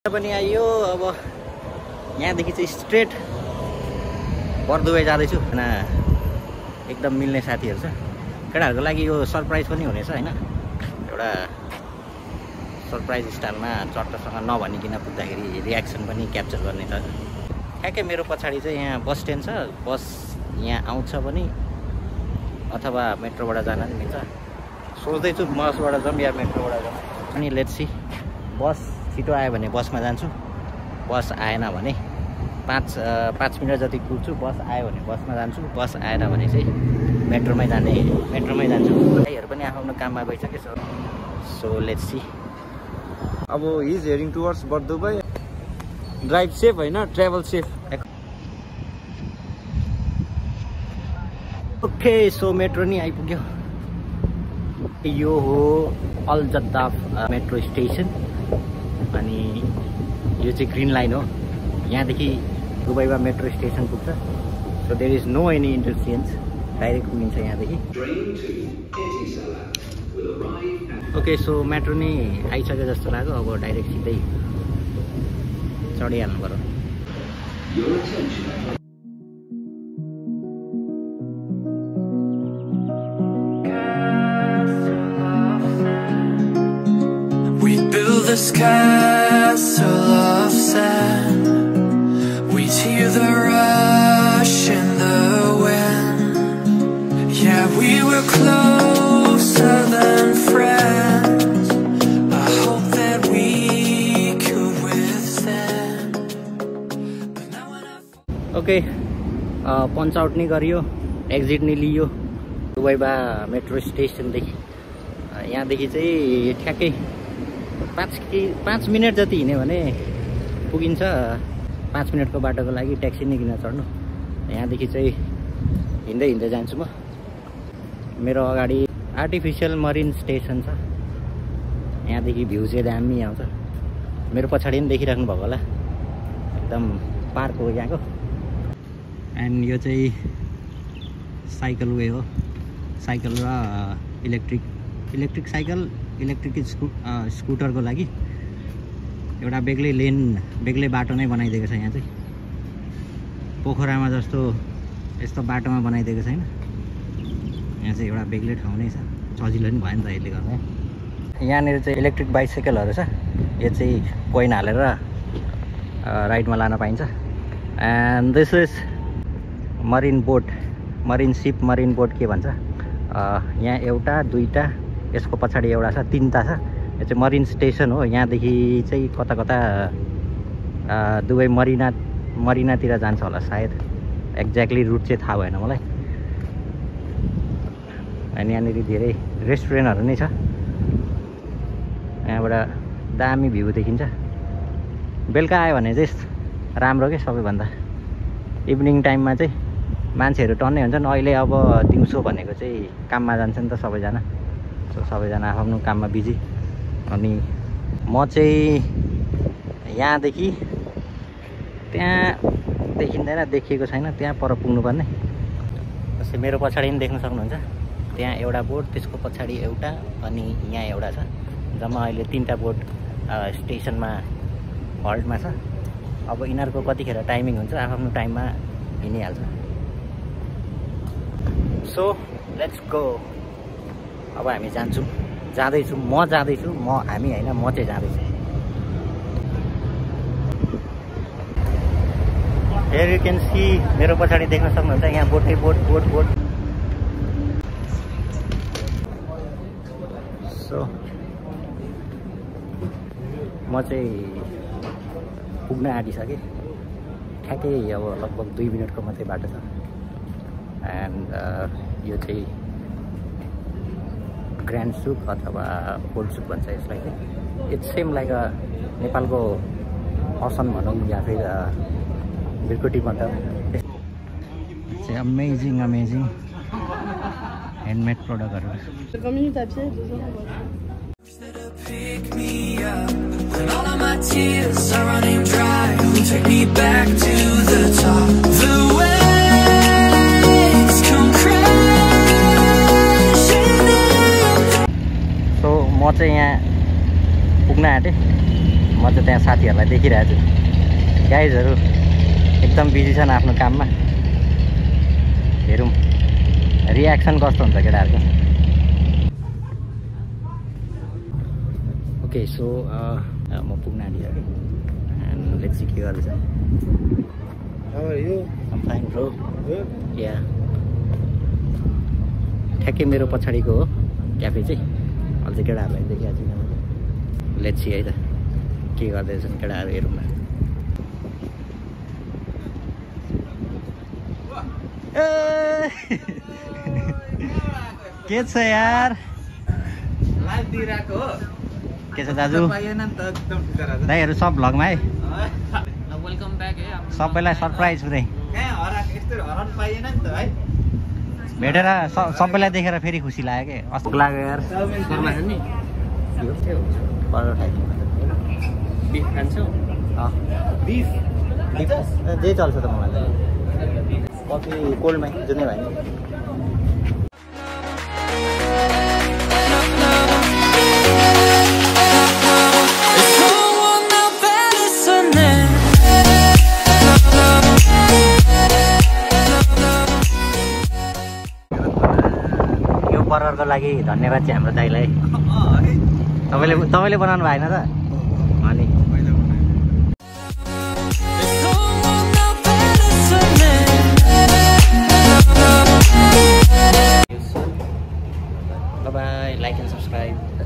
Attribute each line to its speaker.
Speaker 1: पनि आइयो। अब यहाँदेखि चाहिँ स्ट्रेट बर्दुबे जाँदैछु। एकदम मिल्ने साथीहरू छ। केटाहरूको लागि यो सरप्राइज पनि हुनेछ हैन, एउटा सरप्राइज स्टाइलमा चट्टसँग नभनिकन पुग्दाखेरि रियाक्सन पनि क्याप्चर गर्ने छ। ठ्याक्कै मेरो पछाडि चाहिँ यहाँ बस स्ट्यान्ड छ। बस यहाँ आउँछ पनि अथवा मेट्रोबाट जान पनि मिल्छ। सोच्दैछु बसबाट जाऊँ या मेट्रोबाट जाऊँ। अनि लेट्स सी, बस छिटो आयो भने बसमा जान्छु, बस आएन भने 5 मिनट जति कुर्छु। बस आयो भने बसमा जान्छु, बस आएन भने चाहिँ मेट्रोमै जान्छु। भाइहरू पनि आफ्नो काममा गइसके। So let's see.
Speaker 2: अब he is heading towards Bur Dubai. Drive safe हैन, travel safe.
Speaker 1: Okay, so metro नि आइपुग्यो। यो हो अल जद्दाफ मेट्रो स्टेसन। अनि यो चाहिँ ग्रीन लाइन हो। यहाँदेखि दुबईमा मेट्रो स्टेसन पुग्छ। So there is no any interchange, direct पुगिन्छ यहाँदेखि। ओके, सो मेट्रो नि आइसक्यो जस्तो लाग्यो। अब डाइरेक्ट सिधै चढिहाल्नु पर्यो।
Speaker 3: This castle of sand, we hear the rush in the wind. Yeah, we were closer than friends. I hope that we could withstand. But now when
Speaker 1: okay, पञ्च out नि गरियो, एक्जिट नि लियो दुबईमा मेट्रो स्टेसनदेखि। यहाँदेखि चाहिँ ठ्याक्कै 5 minute जति हिँड्यो भने पुगिन्छ। 5 मिनटको बाटोको लागि ट्याक्सी नै किन चढ्नु। यहाँदेखि चाहिँ हिँड्दै जान्छु म। मेरो अगाडि आर्टिफिसियल मरिन स्टेसन छ। यहाँदेखि भ्यू चाहिँ दामी आउँछ। मेरो पछाडि पनि देखिराख्नु भएको होला, एकदम पार्क हो यहाँको। एन्ड यो चाहिँ साइकल वे हो। साइकल र इलेक्ट्रिक साइकल, इलेक्ट्रिक स्कुटरको लागि एउटा बेग्लै लेन, बेग्लै बाटो नै बनाइदिएको छ। यहाँ चाहिँ पोखरामा जस्तो यस्तो बाटोमा बनाइदिएको छैन। यहाँ चाहिँ एउटा बेग्लै ठाउँ नै छ। सजिलो पनि भयो नि त यसले गर्दा। यहाँनिर चाहिँ इलेक्ट्रिक बाइसाइकलहरू छ। यो चाहिँ कोइन हालेर राइडमा लान पाइन्छ। And this is marine boat, marine ship, marine boat के भन्छ। यहाँ एउटा, दुईवटा, यसको पछाडि एउटा छ, 3टा छ। यो चाहिँ मरिन स्टेसन हो। यहाँदेखि चाहिँ कता दुबई मरिनातिर जान्छ होला सायद। एक्ज्याक्टली रुट चाहिँ थाहा भएन मलाई। अनि यहाँनिर धेरै रेस्टुरेन्टहरू नै छ। यहाँबाट दामी भ्यू देखिन्छ। बेलुका आयो भने चाहिँ राम्रो के, सबैभन्दा इभिनिङ टाइममा चाहिँ मान्छेहरू टन्नै हुन्छन्। अहिले अब दिउँसो भनेको चाहिँ काममा जान्छ नि त सबैजना। सो सबैजना आफ्नो काममा बिजी। अनि म चाहिँ यहाँदेखि त्यहाँ देखिँदैन, देखिएको छैन, त्यहाँ पर पुग्नुपर्ने। जस्तै मेरो पछाडि पनि देख्न सक्नुहुन्छ, त्यहाँ एउटा बोट, त्यसको पछाडि एउटा, अनि यहाँ एउटा छ। जम्मा अहिले 3टा बोट स्टेसनमा हल्टमा छ। अब यिनीहरूको कतिखेर टाइमिङ हुन्छ, आफ्नो टाइममा हिँडिहाल्छ। So let's go. अब हामी जान्छौँ, जाँदैछु, हामी होइन, म चाहिँ जाँदैछु। हियर यु क्यान सी, मेरो पछाडि देख्न सक्नुहुन्छ यहाँ बोटै बोट। सो म चाहिँ पुग्न आँटिसकेँ। ठ्याक्कै अब लगभग 2 मिनटको मात्रै बाटो छ। एन्ड यो चाहिँ ग्रान्ड सुक अथवा ओल्ड सुक भन्छ यसलाई चाहिँ। इट्स सेम लाइक नेपालको असन भनौँ या फिर बिर्कोटी मतलब। चाहिँ अमेजिङ ह्यान्डमेड प्रडक्टहरू। म चाहिँ यहाँ पुग्न आँटेँ। म म चाहिँ त्यहाँ साथीहरूलाई देखिरहेको छु गाइजहरू एकदम बिजी छन् आफ्नो काममा हेरौँ रियाक्सन कस्तो हुन्छ केटाहरूको ओके सो म पुग्न आँटिसकेँ एन्ड लेट्स सी के गर्दैछ I'm fine bro yeah ठ्याक्कै मेरो पछाडिको हो क्याफे चाहिँ अहिले चाहिँ केटाहरूलाई देखिरहेको छैन मैले लेट्स सी है त के गर्दैछन् केटाहरू हेरौँ न के छ यार
Speaker 2: लाइभ दिइराको हो
Speaker 1: के छ दाजु
Speaker 2: पाइएन नि त एकदम ठिक
Speaker 1: दाइहरू सब भ्लगमा है
Speaker 2: वेलकम ब्याक है
Speaker 1: सबैलाई सरप्राइज पुरै
Speaker 2: कहाँ हरान यस्तो हरान पाइएन नि त है
Speaker 1: भेटेर सबैलाई देखेर फेरि खुसी लाग्यो के कस्तो लाग्यो यार
Speaker 2: शर्मा खाने
Speaker 1: परोठा
Speaker 2: बिफ खान्छौ
Speaker 1: बिफ जे चल्छ त मलाई कफी कोल्डमै जुनै भयो यो बर्गरको लागि धन्यवाद चाहिँ हाम्रो दाइलाई तपाईँले बनाउनु भएन त अनि Bye bye, like and subscribe.